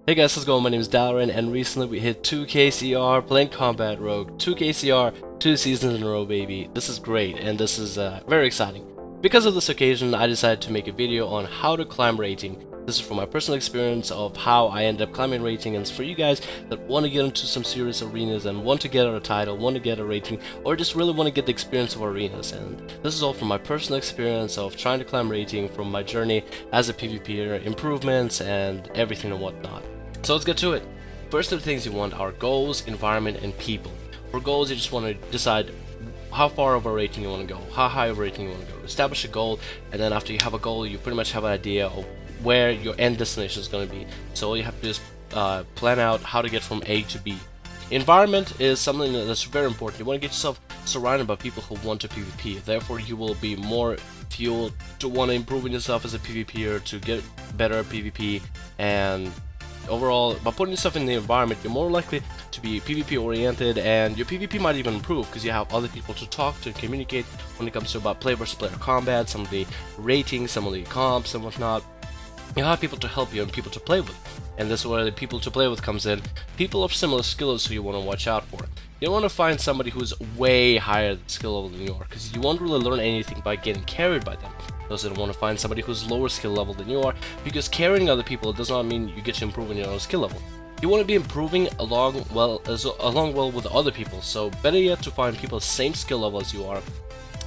Hey guys, how's it going? My name is Dalaran, and recently we hit 2k CR playing Combat Rogue. 2k CR, 2 seasons in a row, baby. This is great, and this is very exciting. Because of this occasion, I decided to make a video on how to climb rating. This is from my personal experience of how I end up climbing rating, and it's for you guys that want to get into some serious arenas and want to get a title, want to get a rating, or just really want to get the experience of arenas. And this is all from my personal experience of trying to climb rating, from my journey as a PvPer, improvements, and everything and whatnot. So let's get to it. First of the things you want are goals, environment, and people. For goals, you just want to decide how far of a rating you want to go, how high of a rating you want to go. Establish a goal, and then after you have a goal, you pretty much have an idea of where your end destination is going to be. So all you have to do is plan out how to get from A to B. Environment is something that's very important. You want to get yourself surrounded by people who want to PvP. Therefore, you will be more fueled to want to improve in yourself as a PvPer, to get better at PvP, and overall, by putting yourself in the environment, you're more likely to be PvP oriented, and your PvP might even improve because you have other people to talk to and communicate when it comes to about player versus player combat, some of the ratings, some of the comps and whatnot. You have people to help you and people to play with, and this is where the people to play with comes in. People of similar skills who you want to watch out for. You don't want to find somebody who's way higher skill level than you are, because you won't really learn anything by getting carried by them. You also don't want to find somebody who's lower skill level than you are, because carrying other people does not mean you get to improve in your own skill level. You want to be improving along well with other people, so better yet to find people the same skill level as you are.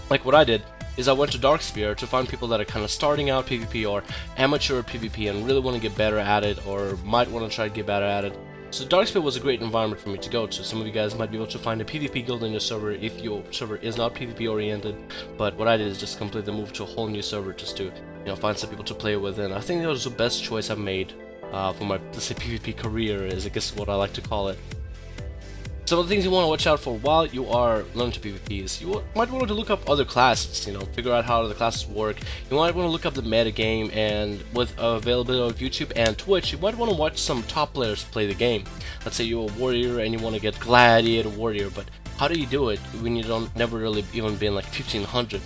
Like what I did is I went to Darkspear to find people that are kind of starting out PvP or amateur PvP and really want to get better at it, or might want to try to get better at it. So Darkspear was a great environment for me to go to. Some of you guys might be able to find a PvP guild in your server if your server is not PvP oriented, but what I did is just completely move to a whole new server just to, find some people to play with, and I think that was the best choice I've made for my, let's say, PvP career, is I guess what I like to call it. Some of the things you want to watch out for while you are learning to PvP is you might want to look up other classes, figure out how the classes work. You might want to look up the meta game, and with availability of YouTube and Twitch, you might want to watch some top players play the game. Let's say you're a warrior and you want to get gladiator warrior, but how do you do it when you don't never really even been like 1500?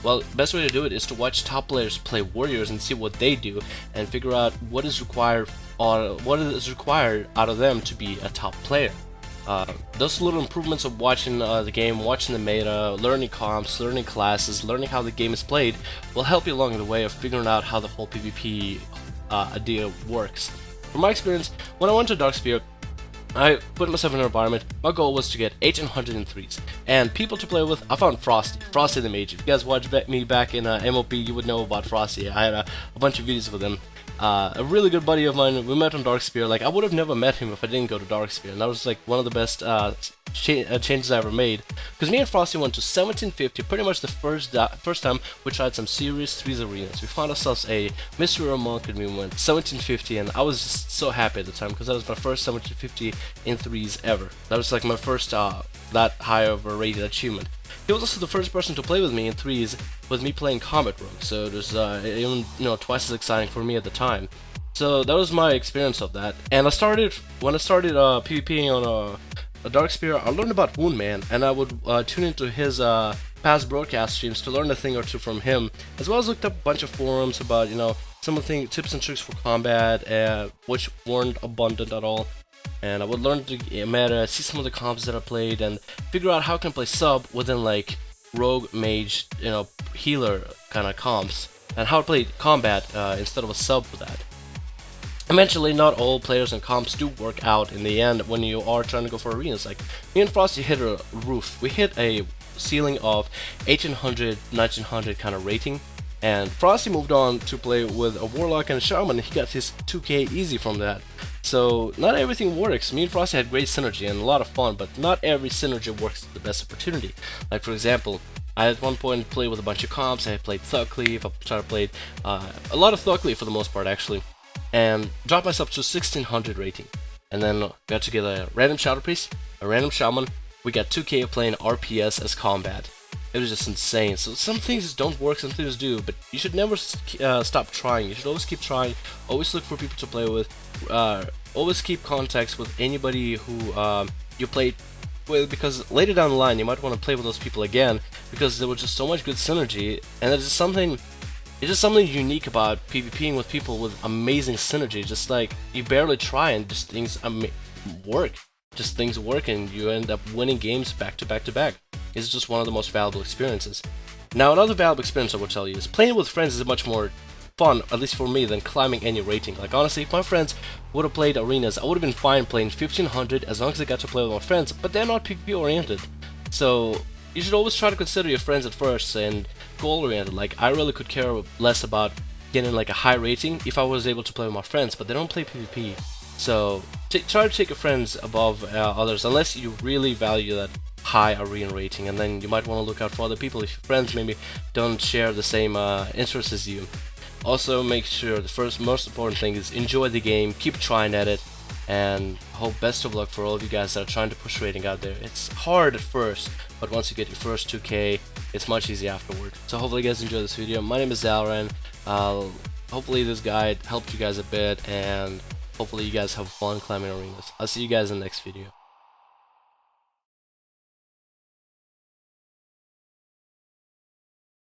Well, the best way to do it is to watch top players play warriors and see what they do, and figure out what is required out of them to be a top player. Those little improvements of watching the game, watching the meta, learning comps, learning classes, learning how the game is played will help you along the way of figuring out how the whole PvP idea works. From my experience, when I went to Darkspear, I put myself in an environment. My goal was to get 1803s, and people to play with, I found Frosty the Mage. If you guys watched me back in MOP, you would know about Frosty. I had a bunch of videos with him. A really good buddy of mine, we met on Darkspear. Like, I would have never met him if I didn't go to Darkspear, and that was like one of the best changes I ever made. Because me and Frosty went to 1750, pretty much the first time we tried some serious 3s arenas. We found ourselves a Mystery Monk and we went 1750, and I was just so happy at the time because that was my first 1750 in 3s ever. That was like my first that high of a rated achievement. He was also the first person to play with me in 3s, with me playing Combat Rogue, so it was even twice as exciting for me at the time. So that was my experience of that. And when I started PvPing on a Darkspear, I learned about Woundman, and I would tune into his past broadcast streams to learn a thing or two from him, as well as looked up a bunch of forums about some of the tips and tricks for combat, which weren't abundant at all. And I would learn the meta, see some of the comps that I played, and figure out how I can play sub within like rogue, mage, healer kind of comps, and how to play combat instead of a sub for that. Eventually, not all players and comps do work out in the end when you are trying to go for arenas. Like, me and Frosty hit a roof. We hit a ceiling of 1800, 1900 kind of rating, and Frosty moved on to play with a Warlock and a Shaman, and he got his 2k easy from that. So, not everything works. Me and Frosty had great synergy and a lot of fun, but not every synergy works to the best opportunity. Like, for example, I at one point played with a bunch of comps. I played Thug Cleave, I tried to play a lot of Thug Cleave for the most part, actually, and dropped myself to 1600 rating. And then got to get a random Shadow Priest, a random Shaman. We got 2k playing RPS as combat. It was just insane. So some things just don't work, some things do, but you should never stop trying. You should always keep trying, always look for people to play with, always keep contacts with anybody who you played with, because later down the line you might want to play with those people again, because there was just so much good synergy, and there's just something It's just something unique about PvPing with people with amazing synergy. Just like you barely try and just things work. Just things work and you end up winning games back to back to back. It's just one of the most valuable experiences. Now another valuable experience I will tell you is playing with friends is much more fun, at least for me, than climbing any rating. Like honestly, if my friends would have played arenas, I would have been fine playing 1500 as long as I got to play with my friends, but they're not PvP oriented. So you should always try to consider your friends at first and goal oriented. Like I really could care less about getting like a high rating if I was able to play with my friends, but they don't play PvP. So try to take your friends above others unless you really value that high arena rating, and then you might want to look out for other people if your friends maybe don't share the same interests as you. Also, make sure the most important thing is enjoy the game, keep trying at it, and hope best of luck for all of you guys that are trying to push rating out there. It's hard at first, but once you get your first 2k, it's much easier afterward. So hopefully you guys enjoyed this video. My name is Zalran. Hopefully this guide helped you guys a bit, and hopefully you guys have fun climbing arenas. I'll see you guys in the next video.